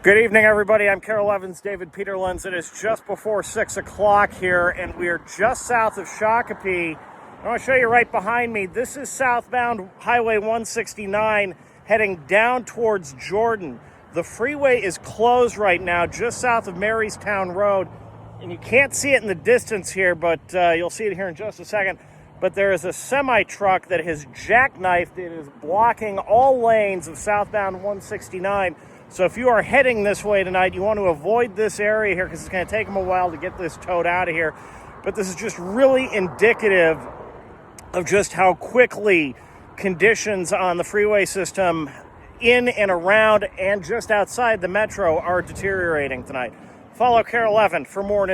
Good evening, everybody. I'm Carol Evans, David Peterlins. It is just before 6 o'clock here, and we are just south of Shakopee. I want to show you right behind me. This is southbound Highway 169 heading down towards Jordan. The freeway is closed right now just south of Marystown Road, and you can't see it in the distance here, but you'll see it here in just a second. But there is a semi-truck that has jackknifed. It is blocking all lanes of southbound 169. So if you are heading this way tonight, you want to avoid this area here because it's going to take them a while to get this towed out of here. But this is just really indicative of just how quickly conditions on the freeway system in and around and just outside the metro are deteriorating tonight. Follow Carol Evans for more news.